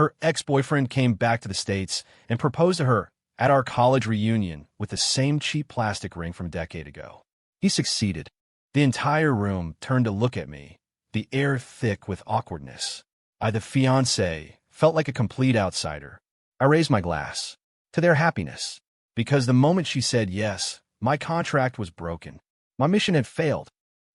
Her ex-boyfriend came back to the States and proposed to her at our college reunion with the same cheap plastic ring from a decade ago. He succeeded. The entire room turned to look at me, the air thick with awkwardness. I, the fiancé, felt like a complete outsider. I raised my glass to their happiness, because the moment she said yes, my contract was broken. My mission had failed.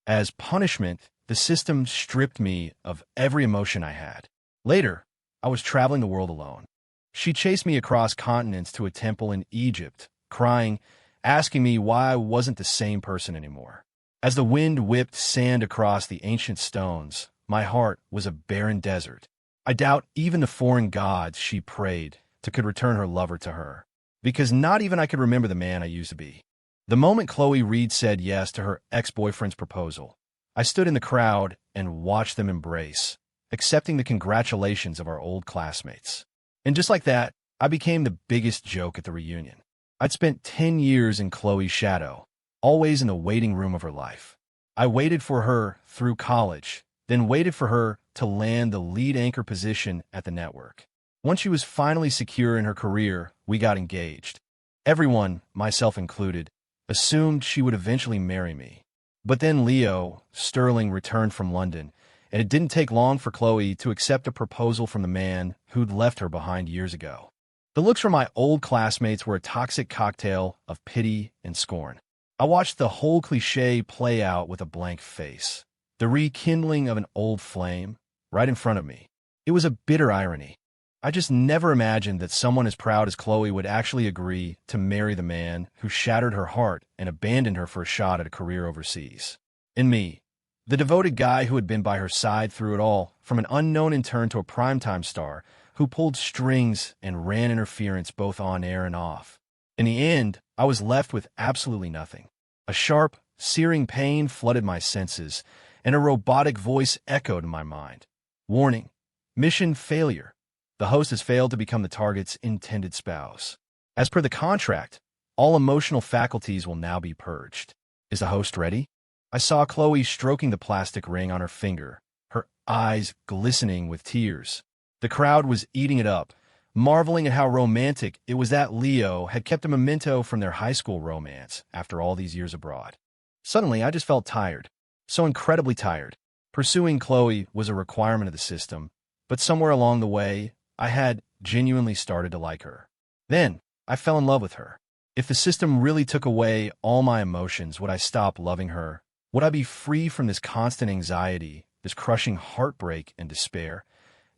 As punishment, the system stripped me of every emotion I had. Later, I was traveling the world alone. She chased me across continents to a temple in Egypt, crying, asking me why I wasn't the same person anymore. As the wind whipped sand across the ancient stones, my heart was a barren desert. I doubt even the foreign gods she prayed to could return her lover to her, because not even I could remember the man I used to be. The moment Khloe Reed said yes to her ex-boyfriend's proposal, I stood in the crowd and watched them embrace, accepting the congratulations of our old classmates. And just like that, I became the biggest joke at the reunion. I'd spent 10 years in Khloe's shadow, always in the waiting room of her life. I waited for her through college, then waited for her to land the lead anchor position at the network. Once she was finally secure in her career, we got engaged. Everyone, myself included, assumed she would eventually marry me. But then Leo Sterling returned from London, and it didn't take long for Khloe to accept a proposal from the man who'd left her behind years ago. The looks from my old classmates were a toxic cocktail of pity and scorn. I watched the whole cliché play out with a blank face, the rekindling of an old flame right in front of me. It was a bitter irony. I just never imagined that someone as proud as Khloe would actually agree to marry the man who shattered her heart and abandoned her for a shot at a career overseas. And me, the devoted guy who had been by her side through it all, from an unknown intern to a primetime star, who pulled strings and ran interference both on air and off. In the end, I was left with absolutely nothing. A sharp, searing pain flooded my senses, and a robotic voice echoed in my mind. Warning. Mission failure. The host has failed to become the target's intended spouse. As per the contract, all emotional faculties will now be purged. Is the host ready? I saw Khloe stroking the plastic ring on her finger, her eyes glistening with tears. The crowd was eating it up, marveling at how romantic it was that Leo had kept a memento from their high school romance after all these years abroad. Suddenly, I just felt tired. So incredibly tired. Pursuing Khloe was a requirement of the system, but somewhere along the way, I had genuinely started to like her. Then, I fell in love with her. If the system really took away all my emotions, would I stop loving her? Would I be free from this constant anxiety, this crushing heartbreak and despair?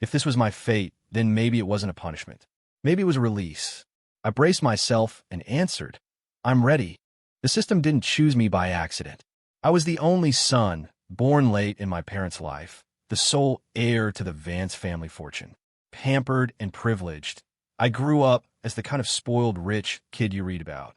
If this was my fate, then maybe it wasn't a punishment. Maybe it was a release. I braced myself and answered, I'm ready. The system didn't choose me by accident. I was the only son, born late in my parents' life, the sole heir to the Vance family fortune. Pampered and privileged, I grew up as the kind of spoiled rich kid you read about.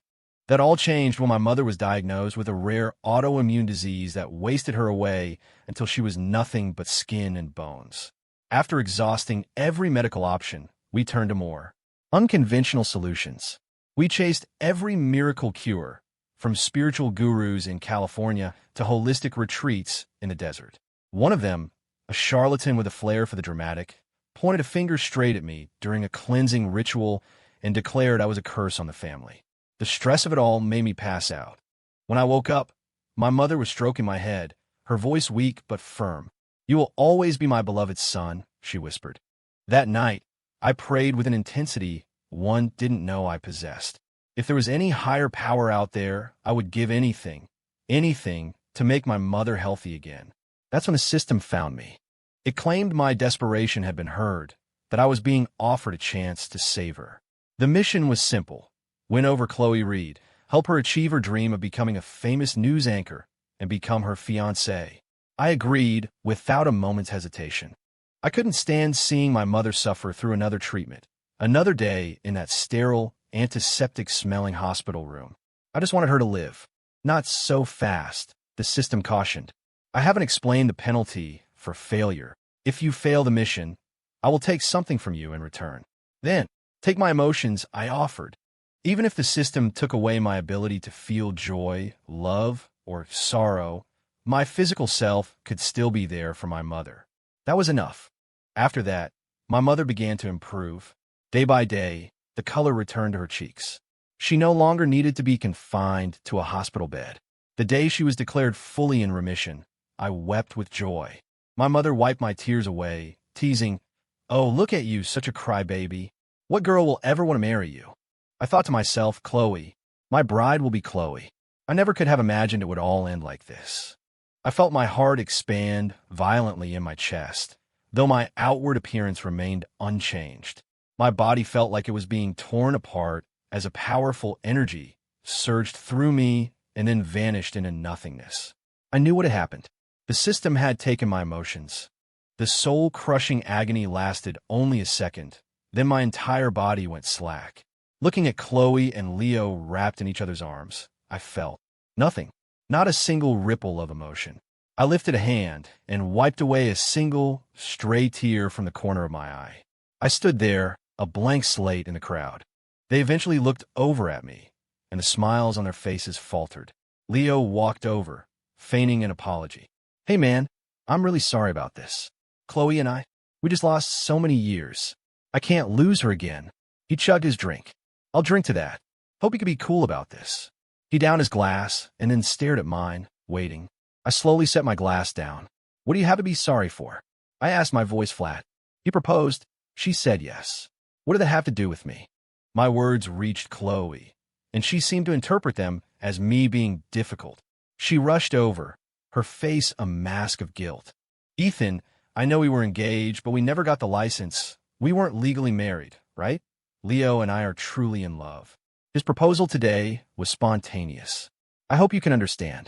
That all changed when my mother was diagnosed with a rare autoimmune disease that wasted her away until she was nothing but skin and bones. After exhausting every medical option, we turned to more unconventional solutions. We chased every miracle cure, from spiritual gurus in California to holistic retreats in the desert. One of them, a charlatan with a flair for the dramatic, pointed a finger straight at me during a cleansing ritual and declared I was a curse on the family. The stress of it all made me pass out. When I woke up, my mother was stroking my head, her voice weak but firm. You will always be my beloved son, she whispered. That night, I prayed with an intensity one didn't know I possessed. If there was any higher power out there, I would give anything to make my mother healthy again. That's when the system found me. It claimed my desperation had been heard, that I was being offered a chance to save her. The mission was simple. Win over Khloe Reed, help her achieve her dream of becoming a famous news anchor, and become her fiancé. I agreed without a moment's hesitation. I couldn't stand seeing my mother suffer through another treatment, another day in that sterile, antiseptic-smelling hospital room. I just wanted her to live. Not so fast, the system cautioned. I haven't explained the penalty for failure. If you fail the mission, I will take something from you in return. Then, take my emotions, I offered. Even if the system took away my ability to feel joy, love, or sorrow, my physical self could still be there for my mother. That was enough. After that, My mother began to improve. Day by day, the color returned to her cheeks. She no longer needed to be confined to a hospital bed. The day she was declared fully in remission, I wept with joy. My mother wiped my tears away, teasing, "Oh, look at you, such a crybaby. What girl will ever want to marry you?" I thought to myself, Khloe, my bride will be Khloe. I never could have imagined it would all end like this. I felt my heart expand violently in my chest, though my outward appearance remained unchanged. My body felt like it was being torn apart as a powerful energy surged through me and then vanished into nothingness. I knew what had happened. The system had taken my emotions. The soul-crushing agony lasted only a second, then my entire body went slack. Looking at Khloe and Leo wrapped in each other's arms, I felt nothing, not a single ripple of emotion. I lifted a hand and wiped away a single, stray tear from the corner of my eye. I stood there, a blank slate in the crowd. They eventually looked over at me, and the smiles on their faces faltered. Leo walked over, feigning an apology. "Hey man, I'm really sorry about this. Khloe and I, we just lost so many years. I can't lose her again." He chugged his drink. "I'll drink to that. Hope you could be cool about this." He downed his glass and then stared at mine, waiting. I slowly set my glass down. "What do you have to be sorry for?" I asked, my voice flat. "He proposed. She said yes. What did that have to do with me?" My words reached Khloe, and she seemed to interpret them as me being difficult. She rushed over, her face a mask of guilt. "Ethan, I know we were engaged, but we never got the license. We weren't legally married, right? Leo and I are truly in love. His proposal today was spontaneous. I hope you can understand.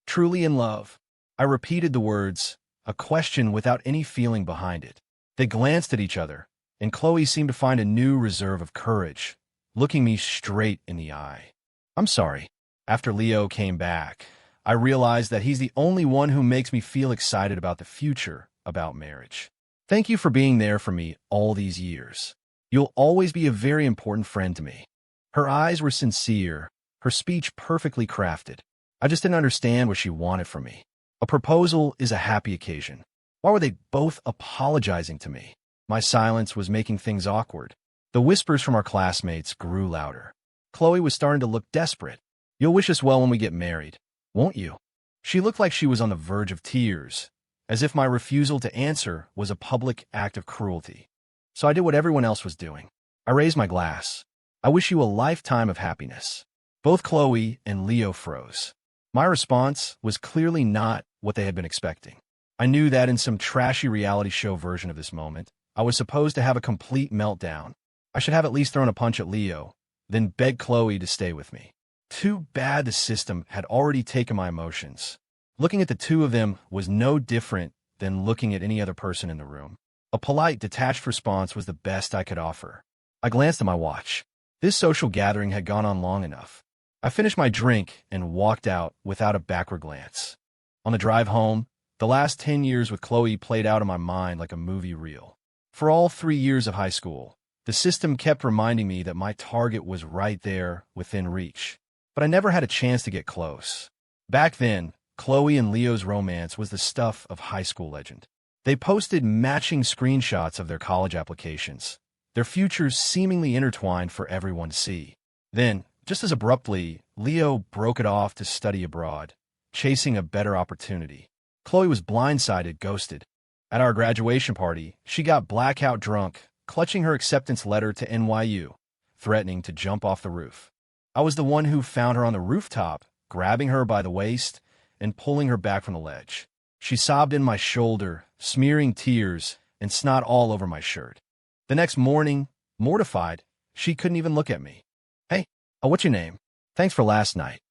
Truly in love." I repeated the words, a question without any feeling behind it. They glanced at each other, and Khloe seemed to find a new reserve of courage, looking me straight in the eye. "I'm sorry." After Leo came back, I realized that he's the only one who makes me feel excited about the future, about marriage. "Thank you for being there for me all these years. You'll always be a very important friend to me." Her eyes were sincere, her speech perfectly crafted. I just didn't understand what she wanted from me. A proposal is a happy occasion. Why were they both apologizing to me? My silence was making things awkward. The whispers from our classmates grew louder. Khloe was starting to look desperate. "You'll wish us well when we get married, won't you?" She looked like she was on the verge of tears, as if my refusal to answer was a public act of cruelty. So I did what everyone else was doing. I raised my glass. "I wish you a lifetime of happiness." Both Khloe and Leo froze. My response was clearly not what they had been expecting. I knew that in some trashy reality show version of this moment, I was supposed to have a complete meltdown. I should have at least thrown a punch at Leo, then begged Khloe to stay with me. Too bad the system had already taken my emotions. Looking at the two of them was no different than looking at any other person in the room. A polite, detached response was the best I could offer. I glanced at my watch. This social gathering had gone on long enough. I finished my drink and walked out without a backward glance. On the drive home, the last 10 years with Khloe played out in my mind like a movie reel. For all 3 years of high school, the system kept reminding me that my target was right there, within reach. But I never had a chance to get close. Back then, Khloe and Leo's romance was the stuff of high school legend. They posted matching screenshots of their college applications, their futures seemingly intertwined for everyone to see. Then, just as abruptly, Leo broke it off to study abroad, chasing a better opportunity. Khloe was blindsided, ghosted. At our graduation party, she got blackout drunk, clutching her acceptance letter to NYU, threatening to jump off the roof. I was the one who found her on the rooftop, grabbing her by the waist and pulling her back from the ledge. She sobbed in my shoulder, smearing tears and snot all over my shirt. The next morning, mortified, she couldn't even look at me. "Hey, what's your name? Thanks for last night."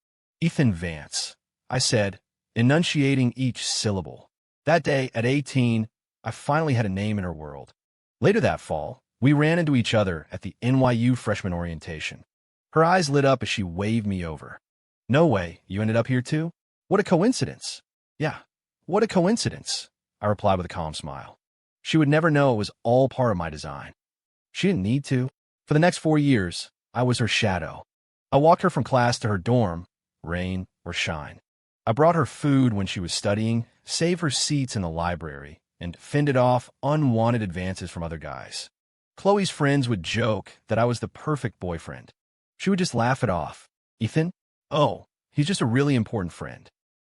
"Ethan Vance," I said, enunciating each syllable. That day, at 18, I finally had a name in her world. Later that fall, we ran into each other at the NYU freshman orientation. Her eyes lit up as she waved me over. "No way, you ended up here too? What a coincidence." "Yeah, what a coincidence," I replied with a calm smile. She would never know it was all part of my design. She didn't need to. For the next 4 years, I was her shadow. I walked her from class to her dorm, rain or shine. I brought her food when she was studying, saved her seats in the library, and fended off unwanted advances from other guys. Khloe's friends would joke that I was the perfect boyfriend. She would just laugh it off. Ethan? Oh, he's just a really important friend.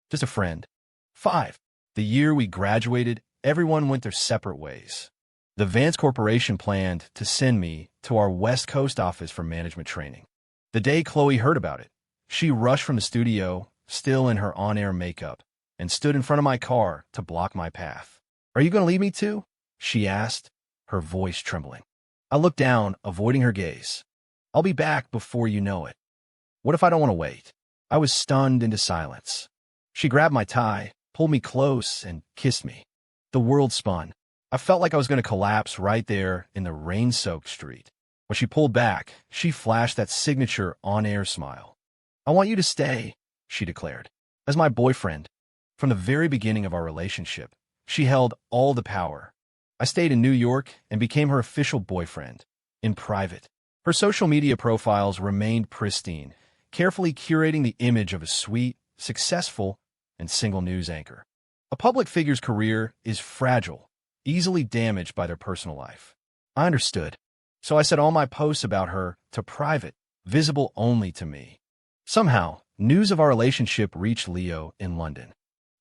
Just a friend. 5. The year we graduated, everyone went their separate ways. The Vance Corporation planned to send me to our West Coast office for management training. The day Khloe heard about it, she rushed from the studio, still in her on-air makeup, and stood in front of my car to block my path. "Are you going to leave me too?" she asked, her voice trembling. I looked down, avoiding her gaze. "I'll be back before you know it." "What if I don't want to wait?" I was stunned into silence. She grabbed my tie, pulled me close, and kissed me. The world spun. I felt like I was going to collapse right there in the rain-soaked street. When she pulled back, she flashed that signature on-air smile. "I want you to stay," she declared, "as my boyfriend." From the very beginning of our relationship, she held all the power. I stayed in New York and became her official boyfriend, in private. Her social media profiles remained pristine, carefully curating the image of a sweet, successful, and single news anchor. A public figure's career is fragile, easily damaged by their personal life. I understood, so I set all my posts about her to private, visible only to me. Somehow, news of our relationship reached Leo in London.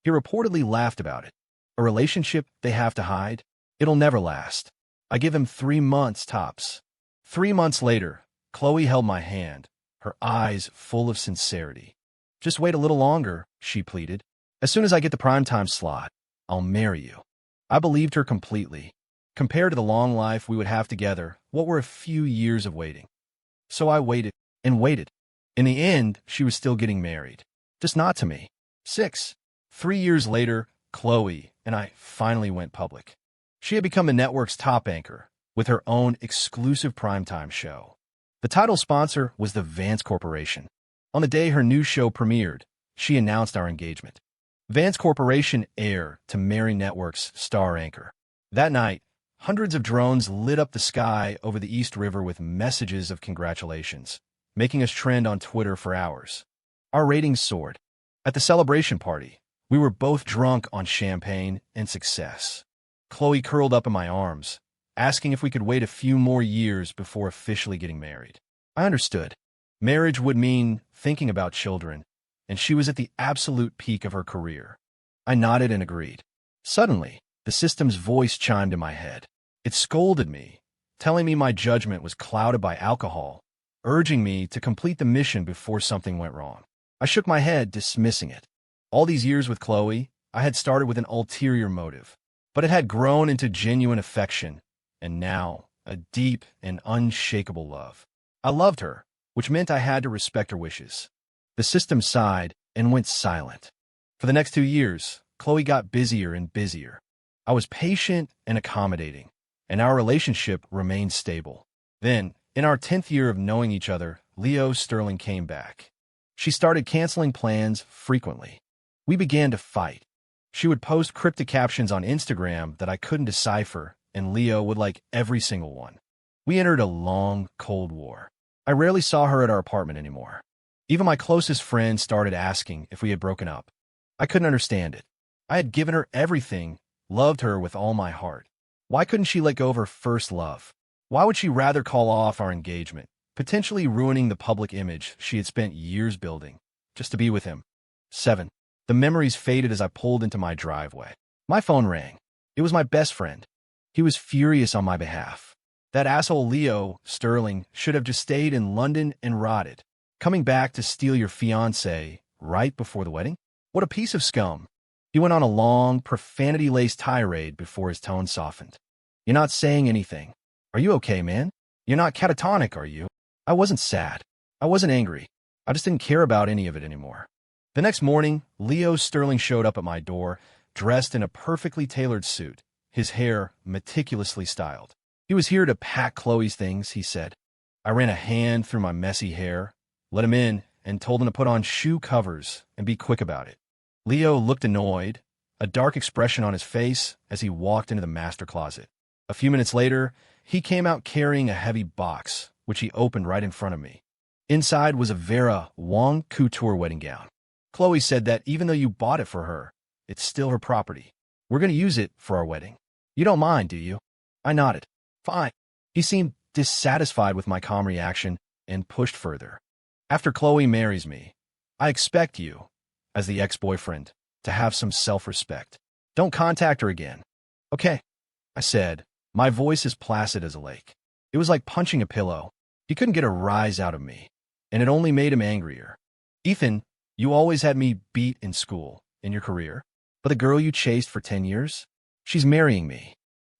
He reportedly laughed about it. A relationship they have to hide? It'll never last. I give him 3 months tops. 3 months later, Khloe held my hand, her eyes full of sincerity. "Just wait a little longer," she pleaded. "As soon as I get the primetime slot, I'll marry you." I believed her completely. Compared to the long life we would have together, what were a few years of waiting? So I waited and waited. In the end, she was still getting married. Just not to me. 6. 3 years later, Khloe and I finally went public. She had become the network's top anchor, with her own exclusive primetime show. The title sponsor was the Vance Corporation. On the day her new show premiered, she announced our engagement. Vance Corporation heir to Mary Network's star anchor. That night, hundreds of drones lit up the sky over the East River with messages of congratulations, making us trend on Twitter for hours. Our ratings soared. At the celebration party, we were both drunk on champagne and success. Khloe curled up in my arms, asking if we could wait a few more years before officially getting married. I understood. Marriage would mean thinking about children, and she was at the absolute peak of her career. I nodded and agreed. Suddenly, the system's voice chimed in my head. It scolded me, telling me my judgment was clouded by alcohol, urging me to complete the mission before something went wrong. I shook my head, dismissing it. All these years with Khloe, I had started with an ulterior motive, but it had grown into genuine affection, and now a deep and unshakable love. I loved her, which meant I had to respect her wishes. The system sighed and went silent. For the next 2 years, Khloe got busier and busier. I was patient and accommodating, and our relationship remained stable. Then, in our 10th year of knowing each other, Leo Sterling came back. She started canceling plans frequently. We began to fight. She would post cryptic captions on Instagram that I couldn't decipher, and Leo would like every single one. We entered a long, cold war. I rarely saw her at our apartment anymore. Even my closest friends started asking if we had broken up. I couldn't understand it. I had given her everything, loved her with all my heart. Why couldn't she let go of her first love? Why would she rather call off our engagement, potentially ruining the public image she had spent years building, just to be with him? 7. The memories faded as I pulled into my driveway. My phone rang. It was my best friend. He was furious on my behalf. That asshole Leo Sterling should have just stayed in London and rotted. Coming back to steal your fiancé right before the wedding? What a piece of scum. He went on a long, profanity-laced tirade before his tone softened. "You're not saying anything. Are you okay, man? You're not catatonic, are you?" I wasn't sad. I wasn't angry. I just didn't care about any of it anymore. The next morning, Leo Sterling showed up at my door, dressed in a perfectly tailored suit, his hair meticulously styled. He was here to pack Khloe's things, he said. I ran a hand through my messy hair, let him in, and told him to put on shoe covers and be quick about it. Leo looked annoyed, a dark expression on his face as he walked into the master closet. A few minutes later, he came out carrying a heavy box, which he opened right in front of me. Inside was a Vera Wang couture wedding gown. Khloe said that even though you bought it for her, it's still her property. We're going to use it for our wedding. You don't mind, do you? I nodded. Fine. He seemed dissatisfied with my calm reaction and pushed further. After Khloe marries me, I expect you, as the ex-boyfriend, to have some self-respect. Don't contact her again. Okay, I said, my voice as placid as a lake. It was like punching a pillow. He couldn't get a rise out of me, and it only made him angrier. Ethan, you always had me beat in school, in your career. But the girl you chased for 10 years? She's marrying me.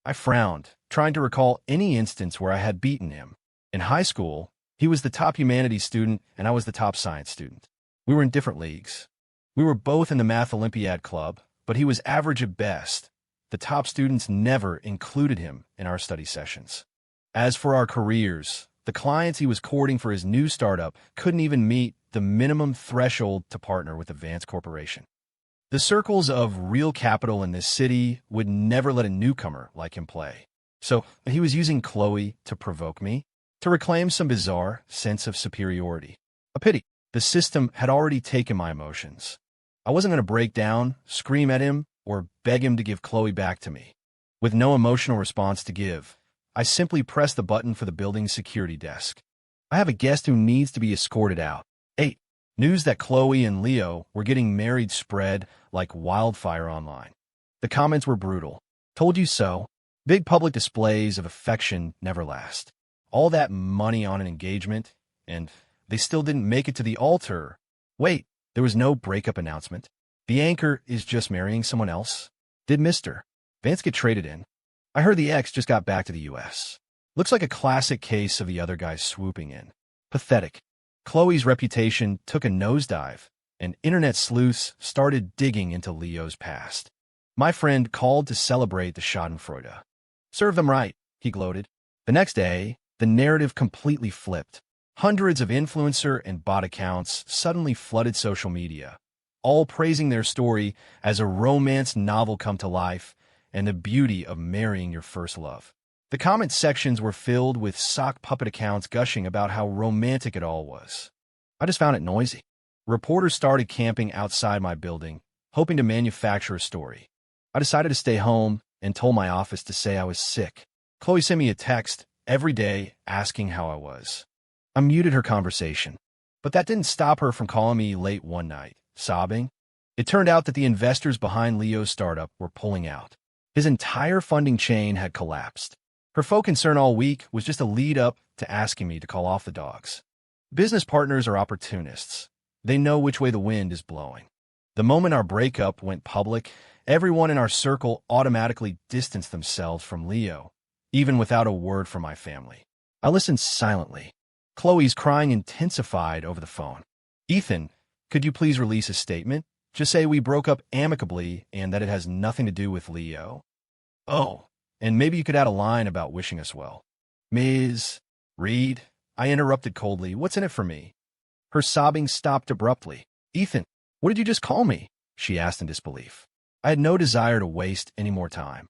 I frowned, trying to recall any instance where I had beaten him. In high school, he was the top humanities student and I was the top science student. We were in different leagues. We were both in the Math Olympiad Club, but he was average at best. The top students never included him in our study sessions. As for our careers, the clients he was courting for his new startup couldn't even meet the minimum threshold to partner with Advanced Corporation. The circles of real capital in this city would never let a newcomer like him play. So he was using Khloe to provoke me, to reclaim some bizarre sense of superiority. A pity. The system had already taken my emotions. I wasn't going to break down, scream at him, or beg him to give Khloe back to me. With no emotional response to give, I simply pressed the button for the building's security desk. I have a guest who needs to be escorted out. 8. News that Khloe and Leo were getting married spread like wildfire online. The comments were brutal. Told you so. Big public displays of affection never last. All that money on an engagement, and they still didn't make it to the altar. Wait, there was no breakup announcement. The anchor is just marrying someone else. Did Mr. Vance get traded in? I heard the ex just got back to the U.S. Looks like a classic case of the other guy swooping in. Pathetic. Khloe's reputation took a nosedive, and internet sleuths started digging into Leo's past. My friend called to celebrate the schadenfreude. Serve them right, he gloated. The next day, the narrative completely flipped. Hundreds of influencer and bot accounts suddenly flooded social media, all praising their story as a romance novel come to life and the beauty of marrying your first love. The comment sections were filled with sock puppet accounts gushing about how romantic it all was. I just found it noisy. Reporters started camping outside my building, hoping to manufacture a story. I decided to stay home and told my office to say I was sick. Khloe sent me a text every day asking how I was. I muted her conversation, but that didn't stop her from calling me late one night, sobbing. It turned out that the investors behind Leo's startup were pulling out. His entire funding chain had collapsed. Her faux concern all week was just a lead-up to asking me to call off the dogs. Business partners are opportunists. They know which way the wind is blowing. The moment our breakup went public, everyone in our circle automatically distanced themselves from Leo, even without a word from my family. I listened silently. Khloe's crying intensified over the phone. Ethan, could you please release a statement? Just say we broke up amicably and that it has nothing to do with Leo. Oh. And maybe you could add a line about wishing us well. Ms. Reed, I interrupted coldly. What's in it for me? Her sobbing stopped abruptly. Ethan, what did you just call me? She asked in disbelief. I had no desire to waste any more time.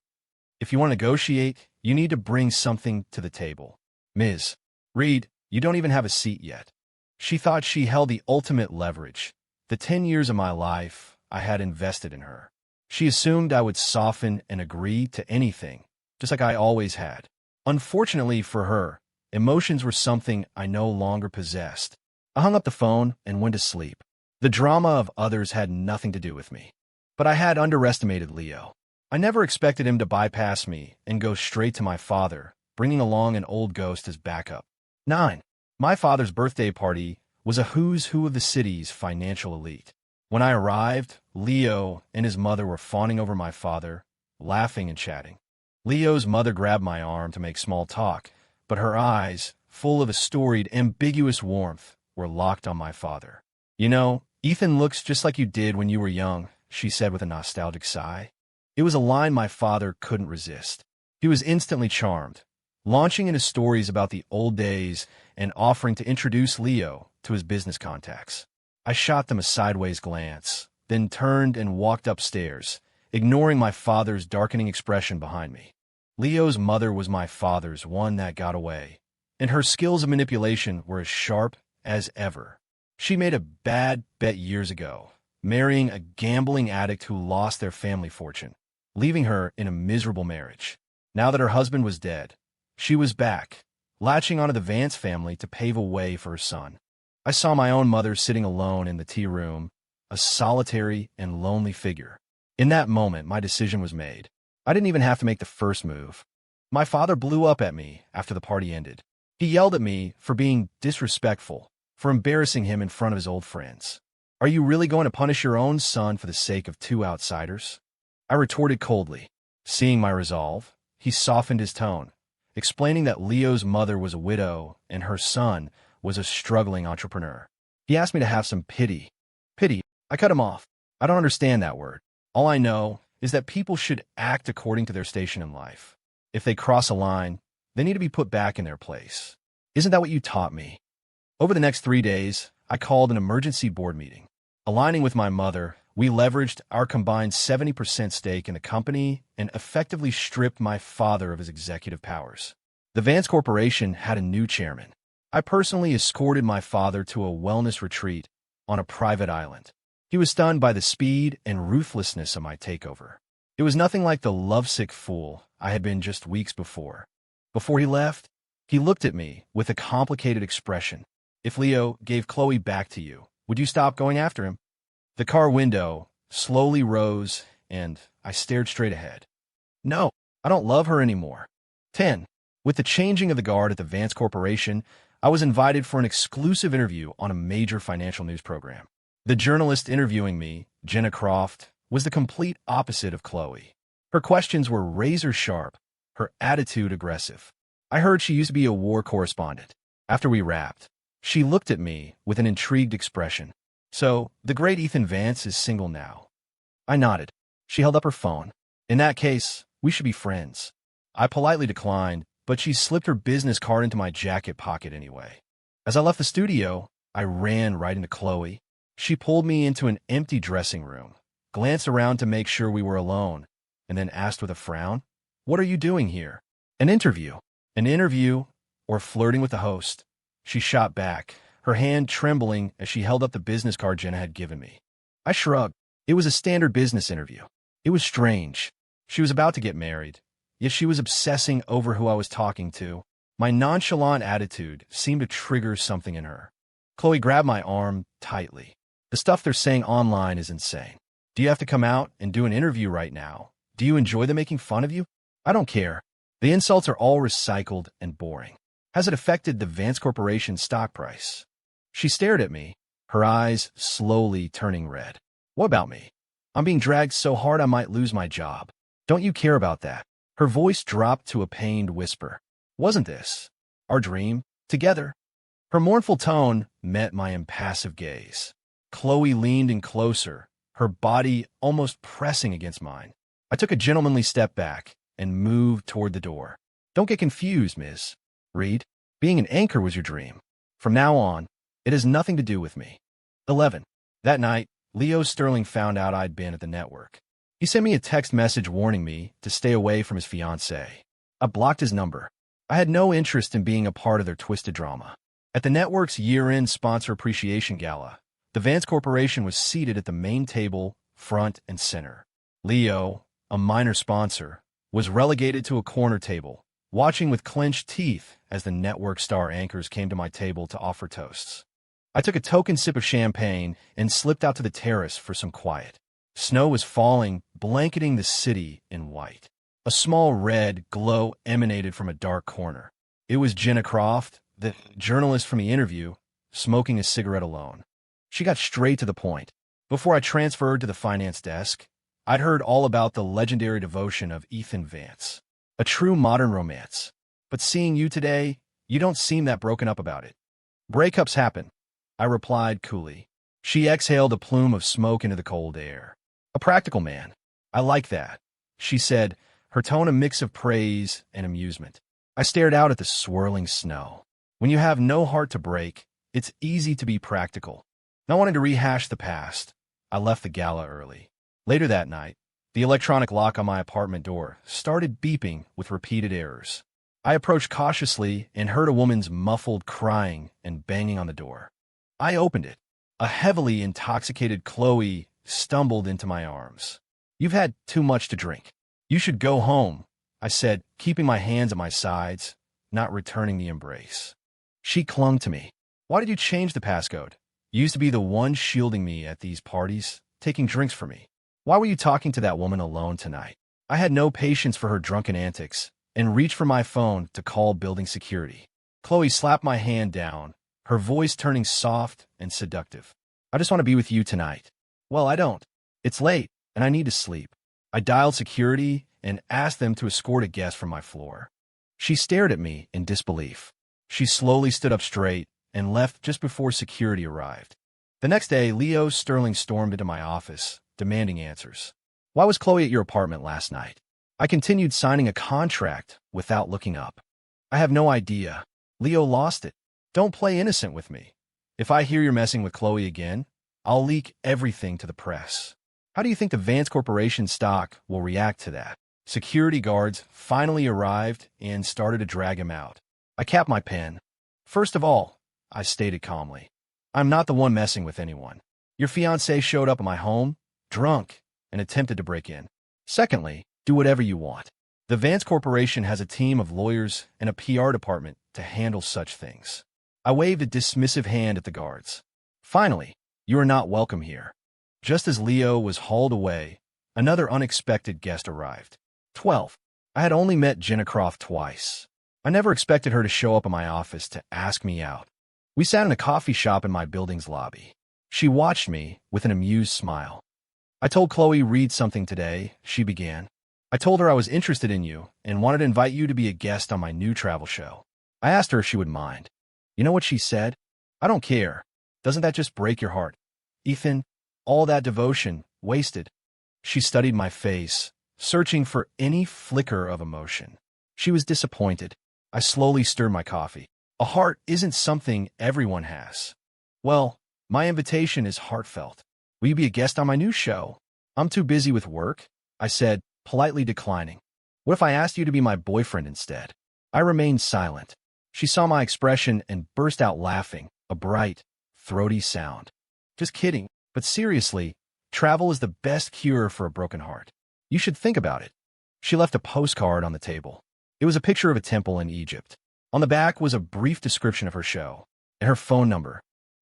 If you want to negotiate, you need to bring something to the table. Ms. Reed, you don't even have a seat yet. She thought she held the ultimate leverage. The 10 years of my life I had invested in her. She assumed I would soften and agree to anything, just like I always had. Unfortunately for her, emotions were something I no longer possessed. I hung up the phone and went to sleep. The drama of others had nothing to do with me. But I had underestimated Leo. I never expected him to bypass me and go straight to my father, bringing along an old ghost as backup. 9. My father's birthday party was a who's who of the city's financial elite. When I arrived, Leo and his mother were fawning over my father, laughing and chatting. Leo's mother grabbed my arm to make small talk, but her eyes, full of a storied, ambiguous warmth, were locked on my father. You know, Ethan looks just like you did when you were young, she said with a nostalgic sigh. It was a line my father couldn't resist. He was instantly charmed, launching into stories about the old days and offering to introduce Leo to his business contacts. I shot them a sideways glance, then turned and walked upstairs, ignoring my father's darkening expression behind me. Leo's mother was my father's one that got away, and her skills of manipulation were as sharp as ever. She made a bad bet years ago, marrying a gambling addict who lost their family fortune. leaving her in a miserable marriage. Now that her husband was dead, she was back, latching onto the Vance family to pave a way for her son. I saw my own mother sitting alone in the tea room, a solitary and lonely figure. In that moment, my decision was made. I didn't even have to make the first move. My father blew up at me after the party ended. He yelled at me for being disrespectful, for embarrassing him in front of his old friends. Are you really going to punish your own son for the sake of two outsiders? I retorted coldly. Seeing my resolve, he softened his tone, explaining that Leo's mother was a widow and her son was a struggling entrepreneur. He asked me to have some pity. Pity? I cut him off. I don't understand that word. All I know is that people should act according to their station in life. If they cross a line, they need to be put back in their place. Isn't that what you taught me? Over the next 3 days, I called an emergency board meeting. Aligning with my mother, we leveraged our combined 70% stake in the company and effectively stripped my father of his executive powers. The Vance Corporation had a new chairman. I personally escorted my father to a wellness retreat on a private island. He was stunned by the speed and ruthlessness of my takeover. It was nothing like the lovesick fool I had been just weeks before. Before he left, he looked at me with a complicated expression. If Leo gave Khloe back to you, would you stop going after him? The car window slowly rose, and I stared straight ahead. No, I don't love her anymore. 10. With the changing of the guard at the Vance Corporation, I was invited for an exclusive interview on a major financial news program. The journalist interviewing me, Jenna, was the complete opposite of Khloe. Her questions were razor-sharp, her attitude aggressive. I heard she used to be a war correspondent. After we wrapped, she looked at me with an intrigued expression. So, the great Ethan Vance is single now. I nodded. She held up her phone. In that case, we should be friends. I politely declined, but she slipped her business card into my jacket pocket anyway. As I left the studio, I ran right into Khloe. She pulled me into an empty dressing room, glanced around to make sure we were alone, and then asked with a frown, "What are you doing here?" An interview. An interview, or flirting with the host. She shot back, her hand trembling as she held up the business card Jenna had given me. I shrugged. It was a standard business interview. It was strange. She was about to get married, yet she was obsessing over who I was talking to. My nonchalant attitude seemed to trigger something in her. Khloe grabbed my arm tightly. The stuff they're saying online is insane. Do you have to come out and do an interview right now? Do you enjoy them making fun of you? I don't care. The insults are all recycled and boring. Has it affected the Vance Corporation stock price? She stared at me, her eyes slowly turning red. What about me? I'm being dragged so hard I might lose my job. Don't you care about that? Her voice dropped to a pained whisper. Wasn't this our dream? Together? Her mournful tone met my impassive gaze. Khloe leaned in closer, her body almost pressing against mine. I took a gentlemanly step back and moved toward the door. Don't get confused, Ms. Reed. Being an anchor was your dream. From now on, it has nothing to do with me. 11. That night, Leo Sterling found out I'd been at the network. He sent me a text message warning me to stay away from his fiancée. I blocked his number. I had no interest in being a part of their twisted drama. At the network's year-end sponsor appreciation gala, the Vance Corporation was seated at the main table, front and center. Leo, a minor sponsor, was relegated to a corner table, watching with clenched teeth as the network star anchors came to my table to offer toasts. I took a token sip of champagne and slipped out to the terrace for some quiet. Snow was falling, blanketing the city in white. A small red glow emanated from a dark corner. It was Jenna, the journalist from the interview, smoking a cigarette alone. She got straight to the point. Before I transferred to the finance desk, I'd heard all about the legendary devotion of Ethan Vance. A true modern romance. But seeing you today, you don't seem that broken up about it. Breakups happen, I replied coolly. She exhaled a plume of smoke into the cold air. A practical man. I like that, she said, her tone a mix of praise and amusement. I stared out at the swirling snow. When you have no heart to break, it's easy to be practical. Not wanting to rehash the past, I left the gala early. Later that night, the electronic lock on my apartment door started beeping with repeated errors. I approached cautiously and heard a woman's muffled crying and banging on the door. I opened it. A heavily intoxicated Khloe stumbled into my arms. You've had too much to drink. You should go home, I said, keeping my hands at my sides, not returning the embrace. She clung to me. Why did you change the passcode? You used to be the one shielding me at these parties, taking drinks for me. Why were you talking to that woman alone tonight? I had no patience for her drunken antics and reached for my phone to call building security. Khloe slapped my hand down, her voice turning soft and seductive. I just want to be with you tonight. Well, I don't. It's late, and I need to sleep. I dialed security and asked them to escort a guest from my floor. She stared at me in disbelief. She slowly stood up straight and left just before security arrived. The next day, Leo Sterling stormed into my office, demanding answers. Why was Khloe at your apartment last night? I continued signing a contract without looking up. I have no idea. Leo lost it. Don't play innocent with me. If I hear you're messing with Khloe again, I'll leak everything to the press. How do you think the Vance Corporation stock will react to that? Security guards finally arrived and started to drag him out. I capped my pen. First of all, I stated calmly, I'm not the one messing with anyone. Your fiancé showed up at my home, drunk, and attempted to break in. Secondly, do whatever you want. The Vance Corporation has a team of lawyers and a PR department to handle such things. I waved a dismissive hand at the guards. Finally, you are not welcome here. Just as Leo was hauled away, another unexpected guest arrived. 12. I had only met Jenna twice. I never expected her to show up in my office to ask me out. We sat in a coffee shop in my building's lobby. She watched me with an amused smile. I told Khloe read something today, she began. I told her I was interested in you and wanted to invite you to be a guest on my new travel show. I asked her if she would mind. You know what she said? I don't care. Doesn't that just break your heart? Ethan, all that devotion, wasted. She studied my face, searching for any flicker of emotion. She was disappointed. I slowly stirred my coffee. A heart isn't something everyone has. Well, my invitation is heartfelt. Will you be a guest on my new show? I'm too busy with work, I said, politely declining. What if I asked you to be my boyfriend instead? I remained silent. She saw my expression and burst out laughing, a bright, throaty sound. Just kidding, but seriously, travel is the best cure for a broken heart. You should think about it. She left a postcard on the table. It was a picture of a temple in Egypt. On the back was a brief description of her show and her phone number.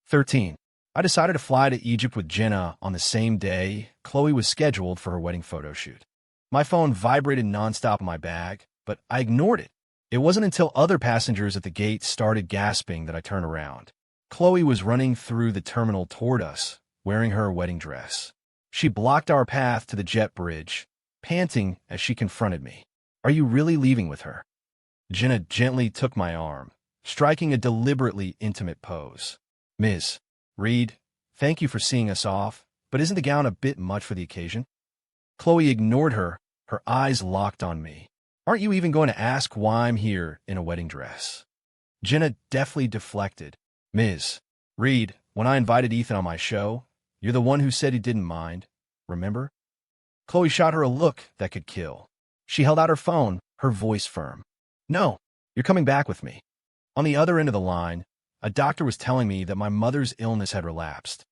13. I decided to fly to Egypt with Jenna on the same day Khloe was scheduled for her wedding photo shoot. My phone vibrated nonstop in my bag, but I ignored it. It wasn't until other passengers at the gate started gasping that I turned around. Khloe was running through the terminal toward us, wearing her wedding dress. She blocked our path to the jet bridge, panting as she confronted me. Are you really leaving with her? Jenna gently took my arm, striking a deliberately intimate pose. Ms. Reed, thank you for seeing us off, but isn't the gown a bit much for the occasion? Khloe ignored her, her eyes locked on me. Aren't you even going to ask why I'm here in a wedding dress? Jenna deftly deflected. Ms. Reed, when I invited Ethan on my show, you're the one who said he didn't mind, remember? Khloe shot her a look that could kill. She held out her phone, her voice firm. No, you're coming back with me. On the other end of the line, a doctor was telling me that my mother's illness had relapsed.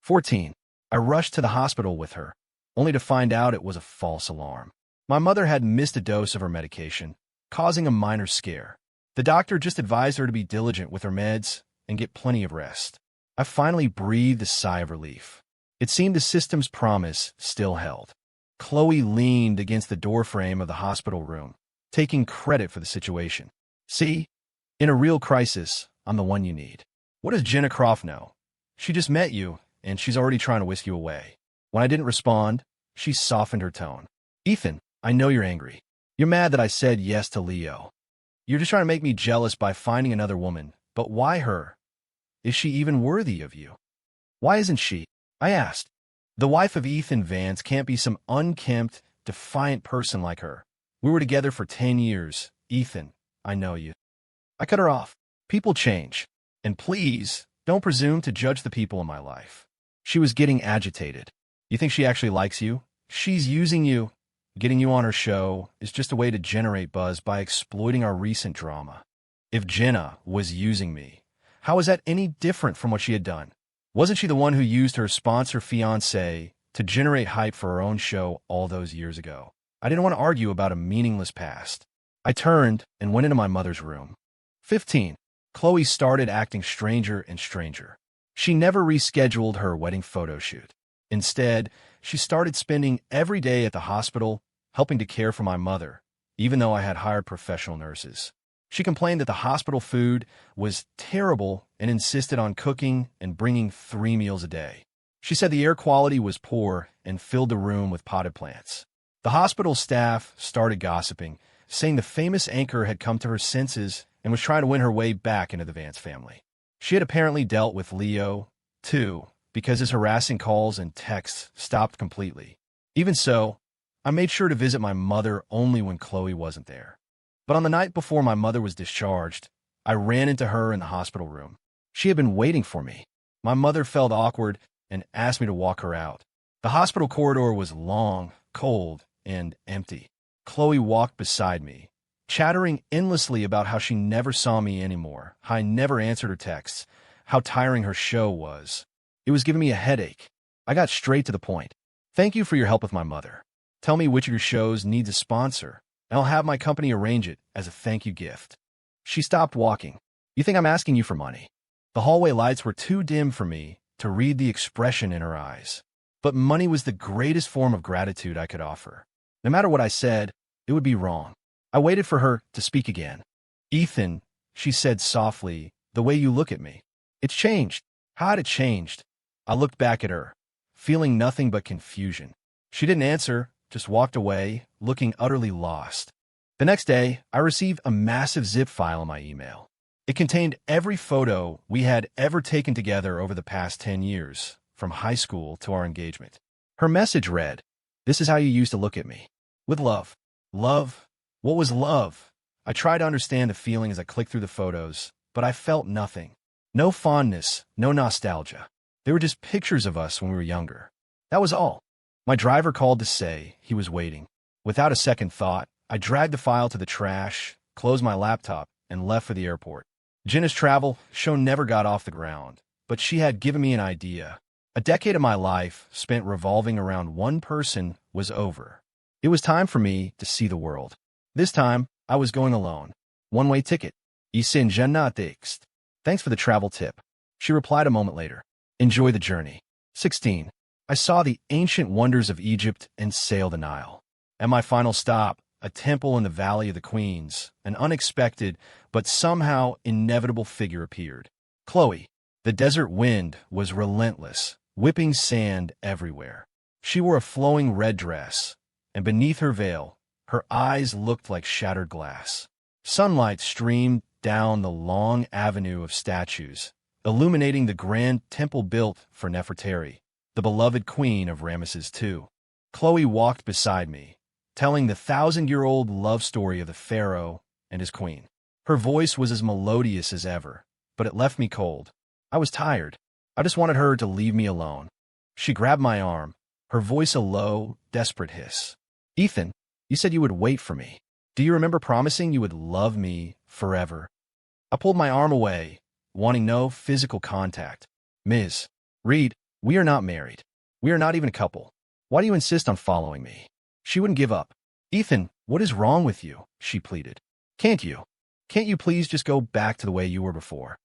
14. I rushed to the hospital with her, only to find out it was a false alarm. My mother had missed a dose of her medication, causing a minor scare. The doctor just advised her to be diligent with her meds and get plenty of rest. I finally breathed a sigh of relief. It seemed the system's promise still held. Khloe leaned against the doorframe of the hospital room, taking credit for the situation. See? In a real crisis, I'm the one you need. What does Jenna know? She just met you, and she's already trying to whisk you away. When I didn't respond, she softened her tone. Ethan, I know you're angry. You're mad that I said yes to Leo. You're just trying to make me jealous by finding another woman, but why her? Is she even worthy of you? Why isn't she? I asked. The wife of Ethan Vance can't be some unkempt, defiant person like her. We were together for 10 years. Ethan, I know you. I cut her off. People change. And please, don't presume to judge the people in my life. She was getting agitated. You think she actually likes you? She's using you. Getting you on her show is just a way to generate buzz by exploiting our recent drama. If Jenna was using me, how is that any different from what she had done? Wasn't she the one who used her sponsor fiancé to generate hype for her own show all those years ago? I didn't want to argue about a meaningless past. I turned and went into my mother's room. 15. Khloe started acting stranger and stranger. She never rescheduled her wedding photo shoot. Instead, she started spending every day at the hospital helping to care for my mother, even though I had hired professional nurses. She complained that the hospital food was terrible and insisted on cooking and bringing 3 meals a day. She said the air quality was poor and filled the room with potted plants. The hospital staff started gossiping, saying the famous anchor had come to her senses and was trying to win her way back into the Vance family. She had apparently dealt with Leo, too, because his harassing calls and texts stopped completely. Even so, I made sure to visit my mother only when Khloe wasn't there. But on the night before my mother was discharged, I ran into her in the hospital room. She had been waiting for me. My mother felt awkward and asked me to walk her out. The hospital corridor was long, cold, and empty. Khloe walked beside me, chattering endlessly about how she never saw me anymore, how I never answered her texts, how tiring her show was. It was giving me a headache. I got straight to the point. Thank you for your help with my mother. Tell me which of your shows needs a sponsor, and I'll have my company arrange it as a thank you gift. She stopped walking. You think I'm asking you for money? The hallway lights were too dim for me to read the expression in her eyes. But money was the greatest form of gratitude I could offer. No matter what I said, it would be wrong. I waited for her to speak again. Ethan, she said softly, the way you look at me. It's changed. How had it changed? I looked back at her, feeling nothing but confusion. She didn't answer, just walked away, looking utterly lost. The next day, I received a massive zip file in my email. It contained every photo we had ever taken together over the past 10 years, from high school to our engagement. Her message read, "This is how you used to look at me. With love." Love? What was love? I tried to understand the feeling as I clicked through the photos, but I felt nothing. No fondness, no nostalgia. They were just pictures of us when we were younger. That was all. My driver called to say he was waiting. Without a second thought, I dragged the file to the trash, closed my laptop, and left for the airport. Jenna's travel show never got off the ground, but she had given me an idea. A decade of my life spent revolving around one person was over. It was time for me to see the world. This time, I was going alone. One-way ticket. Isin Jenna text. Thanks for the travel tip. She replied a moment later. Enjoy the journey. 16. I saw the ancient wonders of Egypt and sailed the Nile. At my final stop, a temple in the Valley of the Queens, an unexpected but somehow inevitable figure appeared. Khloe. The desert wind was relentless, whipping sand everywhere. She wore a flowing red dress, and beneath her veil, her eyes looked like shattered glass. Sunlight streamed down the long avenue of statues, illuminating the grand temple built for Nefertari, the beloved queen of Ramesses II. Khloe walked beside me, telling the 1,000-year-old love story of the pharaoh and his queen. Her voice was as melodious as ever, but it left me cold. I was tired. I just wanted her to leave me alone. She grabbed my arm, her voice a low, desperate hiss. Ethan, you said you would wait for me. Do you remember promising you would love me forever? I pulled my arm away, wanting no physical contact. Ms. Reed, we are not married. We are not even a couple. Why do you insist on following me? She wouldn't give up. Ethan, what is wrong with you? She pleaded. Can't you please just go back to the way you were before?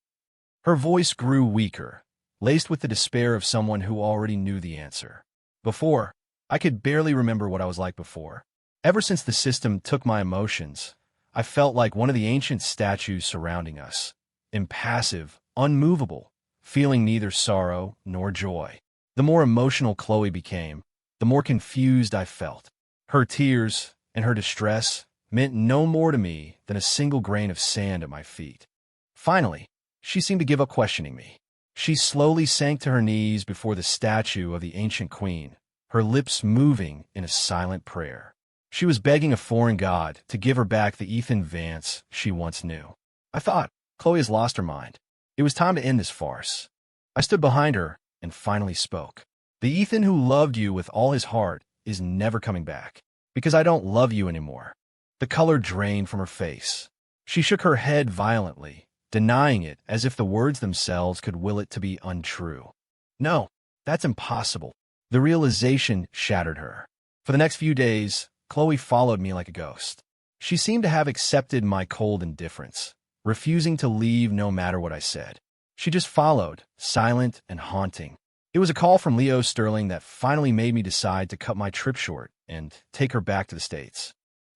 Her voice grew weaker, laced with the despair of someone who already knew the answer. Before, I could barely remember what I was like before. Ever since the system took my emotions, I felt like one of the ancient statues surrounding us, impassive, unmovable, feeling neither sorrow nor joy. The more emotional Khloe became, the more confused I felt. Her tears and her distress meant no more to me than a single grain of sand at my feet. Finally, she seemed to give up questioning me. She slowly sank to her knees before the statue of the ancient queen, her lips moving in a silent prayer. She was begging a foreign god to give her back the Ethan Vance she once knew. I thought, Khloe has lost her mind. It was time to end this farce. I stood behind her and finally spoke. The Ethan who loved you with all his heart is never coming back, because I don't love you anymore. The color drained from her face. She shook her head violently, denying it as if the words themselves could will it to be untrue. No, that's impossible. The realization shattered her. For the next few days, Khloe followed me like a ghost. She seemed to have accepted my cold indifference, refusing to leave no matter what I said. She just followed, silent and haunting. It was a call from Leo Sterling that finally made me decide to cut my trip short and take her back to the States.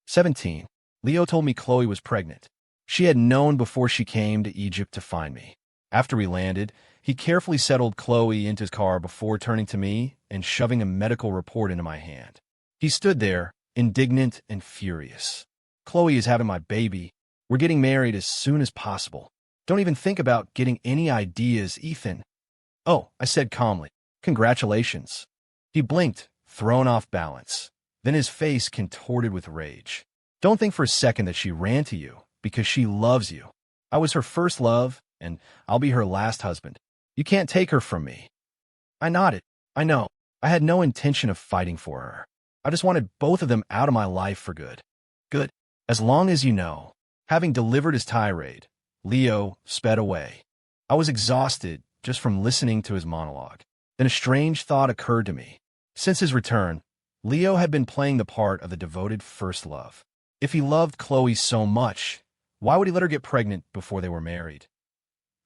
17. Leo told me Khloe was pregnant. She had known before she came to Egypt to find me. After we landed, he carefully settled Khloe into his car before turning to me and shoving a medical report into my hand. He stood there, indignant and furious. Khloe is having my baby. We're getting married as soon as possible. Don't even think about getting any ideas, Ethan. Oh, I said calmly. Congratulations. He blinked, thrown off balance. Then his face contorted with rage. Don't think for a second that she ran to you because she loves you. I was her first love, and I'll be her last husband. You can't take her from me. I nodded. I know. I had no intention of fighting for her. I just wanted both of them out of my life for good. Good. As long as you know. Having delivered his tirade, Leo sped away. I was exhausted just from listening to his monologue. Then a strange thought occurred to me. Since his return, Leo had been playing the part of the devoted first love. If he loved Khloe so much, why would he let her get pregnant before they were married?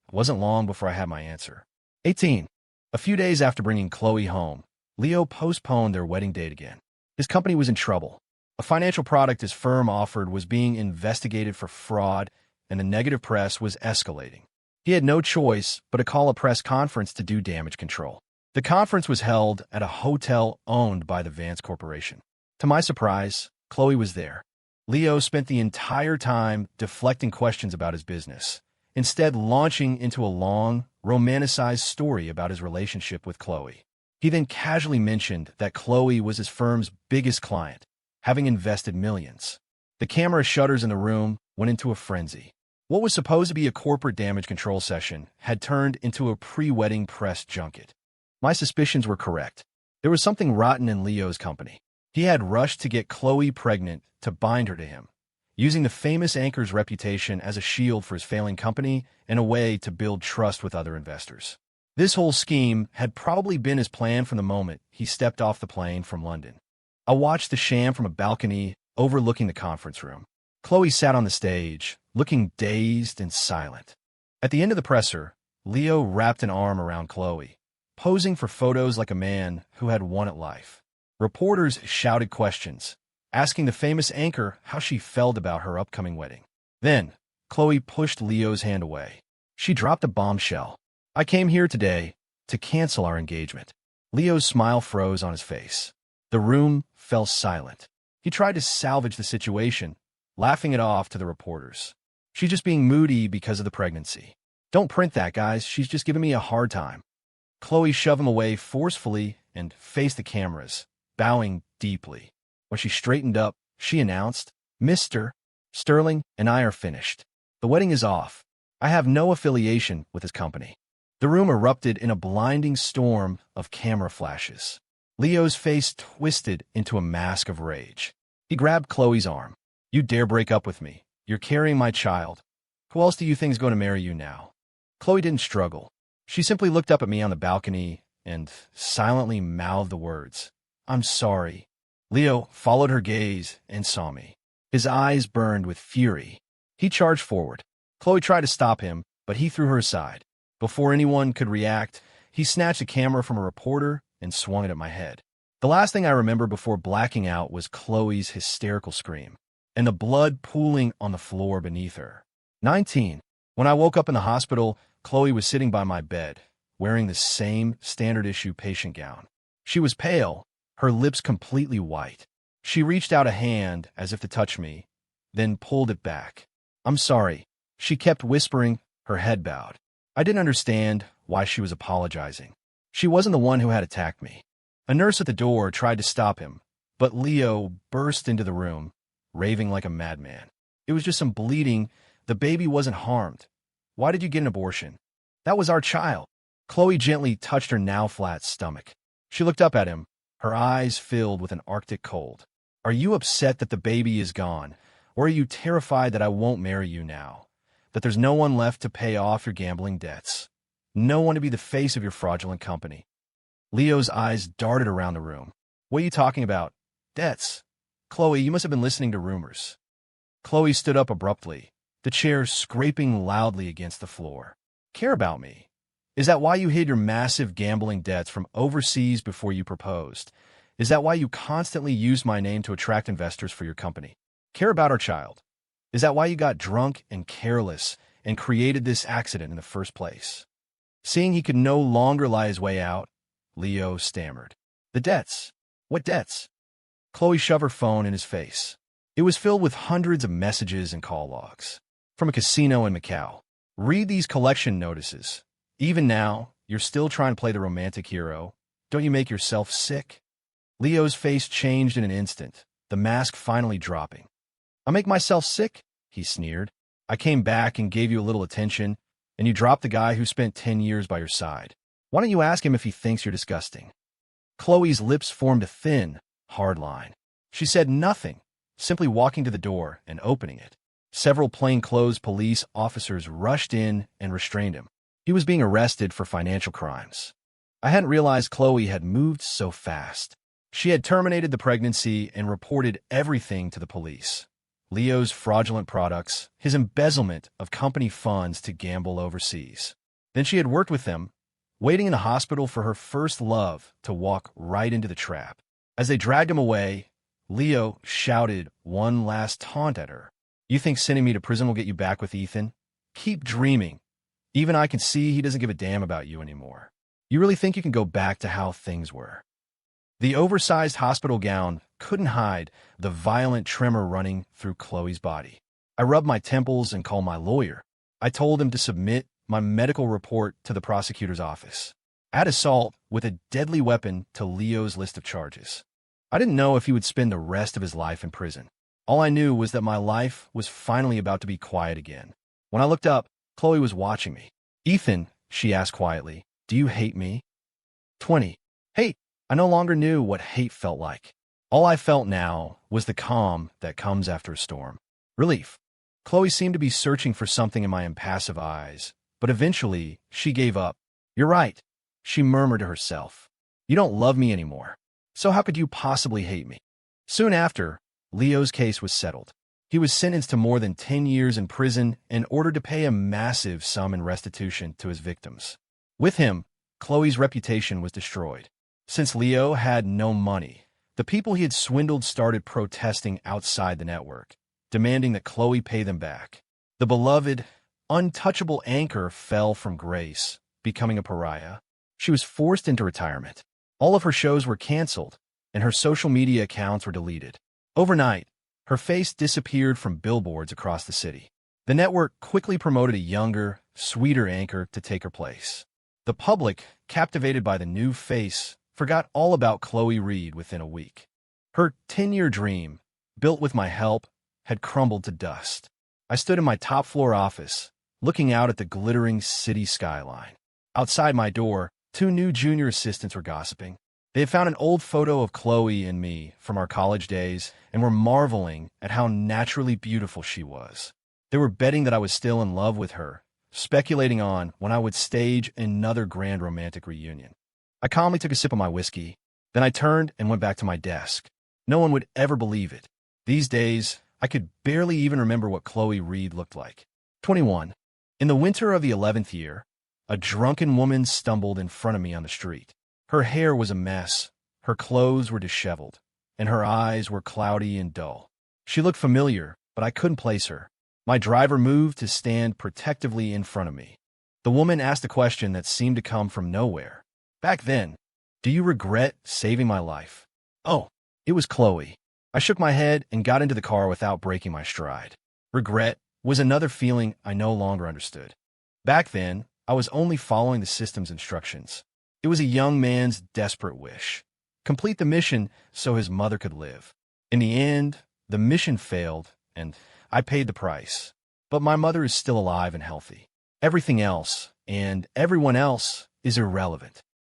It wasn't long before I had my answer. 18. A few days after bringing Khloe home, Leo postponed their wedding date again. His company was in trouble. A financial product his firm offered was being investigated for fraud, and the negative press was escalating. He had no choice but to call a press conference to do damage control. The conference was held at a hotel owned by the Vance Corporation. To my surprise, Khloe was there. Leo spent the entire time deflecting questions about his business, instead launching into a long, romanticized story about his relationship with Khloe. He then casually mentioned that Khloe was his firm's biggest client, having invested millions. The camera shutters in the room went into a frenzy. What was supposed to be a corporate damage control session had turned into a pre-wedding press junket. My suspicions were correct. There was something rotten in Leo's company. He had rushed to get Khloe pregnant to bind her to him, using the famous anchor's reputation as a shield for his failing company and a way to build trust with other investors. This whole scheme had probably been his plan from the moment he stepped off the plane from London. I watched the sham from a balcony overlooking the conference room. Khloe sat on the stage, looking dazed and silent. At the end of the presser, Leo wrapped an arm around Khloe, posing for photos like a man who had won at life. Reporters shouted questions, asking the famous anchor how she felt about her upcoming wedding. Then, Khloe pushed Leo's hand away. She dropped a bombshell. I came here today to cancel our engagement. Leo's smile froze on his face. The room fell silent. He tried to salvage the situation, laughing it off to the reporters. She's just being moody because of the pregnancy. Don't print that, guys. She's just giving me a hard time. Khloe shoved him away forcefully and faced the cameras, bowing deeply. When she straightened up, she announced, Mr. Sterling and I are finished. The wedding is off. I have no affiliation with his company. The room erupted in a blinding storm of camera flashes. Leo's face twisted into a mask of rage. He grabbed Khloe's arm. You dare break up with me. You're carrying my child. Who else do you think is going to marry you now? Khloe didn't struggle. She simply looked up at me on the balcony and silently mouthed the words, I'm sorry. Leo followed her gaze and saw me. His eyes burned with fury. He charged forward. Khloe tried to stop him, but he threw her aside. Before anyone could react, he snatched a camera from a reporter and swung it at my head. The last thing I remember before blacking out was Khloe's hysterical scream, and the blood pooling on the floor beneath her. 19. When I woke up in the hospital, Khloe was sitting by my bed, wearing the same standard-issue patient gown. She was pale, her lips completely white. She reached out a hand as if to touch me, then pulled it back. I'm sorry. She kept whispering, her head bowed. I didn't understand why she was apologizing. She wasn't the one who had attacked me. A nurse at the door tried to stop him, but Leo burst into the room, raving like a madman. It was just some bleeding. The baby wasn't harmed. Why did you get an abortion? That was our child. Khloe gently touched her now flat stomach. She looked up at him, her eyes filled with an arctic cold. Are you upset that the baby is gone, or are you terrified that I won't marry you now? That there's no one left to pay off your gambling debts? No one to be the face of your fraudulent company? Leo's eyes darted around the room. What are you talking about? Debts? Khloe, you must have been listening to rumors. Khloe stood up abruptly, the chair scraping loudly against the floor. Care about me? Is that why you hid your massive gambling debts from overseas before you proposed? Is that why you constantly used my name to attract investors for your company? Care about our child? Is that why you got drunk and careless and created this accident in the first place? Seeing he could no longer lie his way out, Leo stammered. The debts. What debts? Khloe shoved her phone in his face. It was filled with hundreds of messages and call logs. From a casino in Macau. Read these collection notices. Even now, you're still trying to play the romantic hero. Don't you make yourself sick? Leo's face changed in an instant, the mask finally dropping. I make myself sick? He sneered. I came back and gave you a little attention, and you dropped the guy who spent 10 years by your side. Why don't you ask him if he thinks you're disgusting? Khloe's lips formed a thin, hard line. She said nothing, simply walking to the door and opening it. Several plainclothes police officers rushed in and restrained him. He was being arrested for financial crimes. I hadn't realized Khloe had moved so fast. She had terminated the pregnancy and reported everything to the police. Leo's fraudulent products, his embezzlement of company funds to gamble overseas. Then she had worked with them, waiting in the hospital for her first love to walk right into the trap. As they dragged him away, Leo shouted one last taunt at her. You think sending me to prison will get you back with Ethan? Keep dreaming. Even I can see he doesn't give a damn about you anymore. You really think you can go back to how things were? The oversized hospital gown couldn't hide the violent tremor running through Khloe's body. I rubbed my temples and called my lawyer. I told him to submit my medical report to the prosecutor's office. Add assault with a deadly weapon to Leo's list of charges. I didn't know if he would spend the rest of his life in prison. All I knew was that my life was finally about to be quiet again. When I looked up, Khloe was watching me. Ethan, she asked quietly, do you hate me? 20. Hate. I no longer knew what hate felt like. All I felt now was the calm that comes after a storm. Relief. Khloe seemed to be searching for something in my impassive eyes, but eventually she gave up. You're right, she murmured to herself. You don't love me anymore. So how could you possibly hate me? Soon after, Leo's case was settled. He was sentenced to more than 10 years in prison and ordered to pay a massive sum in restitution to his victims. With him, Khloe's reputation was destroyed. Since Leo had no money, the people he had swindled started protesting outside the network, demanding that Khloe pay them back. The beloved, untouchable anchor fell from grace, becoming a pariah. She was forced into retirement. All of her shows were canceled, and her social media accounts were deleted. Overnight, her face disappeared from billboards across the city. The network quickly promoted a younger, sweeter anchor to take her place. The public, captivated by the new face, forgot all about Khloe Reed within a week. Her 10-year dream, built with my help, had crumbled to dust. I stood in my top-floor office, looking out at the glittering city skyline. Outside my door, 2 new junior assistants were gossiping. They had found an old photo of Khloe and me from our college days and were marveling at how naturally beautiful she was. They were betting that I was still in love with her, speculating on when I would stage another grand romantic reunion. I calmly took a sip of my whiskey. Then I turned and went back to my desk. No one would ever believe it. These days, I could barely even remember what Khloe Reed looked like. 21. In the winter of the 11th year, a drunken woman stumbled in front of me on the street. Her hair was a mess, her clothes were disheveled, and her eyes were cloudy and dull. She looked familiar, but I couldn't place her. My driver moved to stand protectively in front of me. The woman asked a question that seemed to come from nowhere. Back then, do you regret saving my life? Oh, it was Khloe. I shook my head and got into the car without breaking my stride. Regret was another feeling I no longer understood. Back then, I was only following the system's instructions. It was a young man's desperate wish. Complete the mission so his mother could live. In the end, the mission failed, and I paid the price. But my mother is still alive and healthy. Everything else, and everyone else, is irrelevant.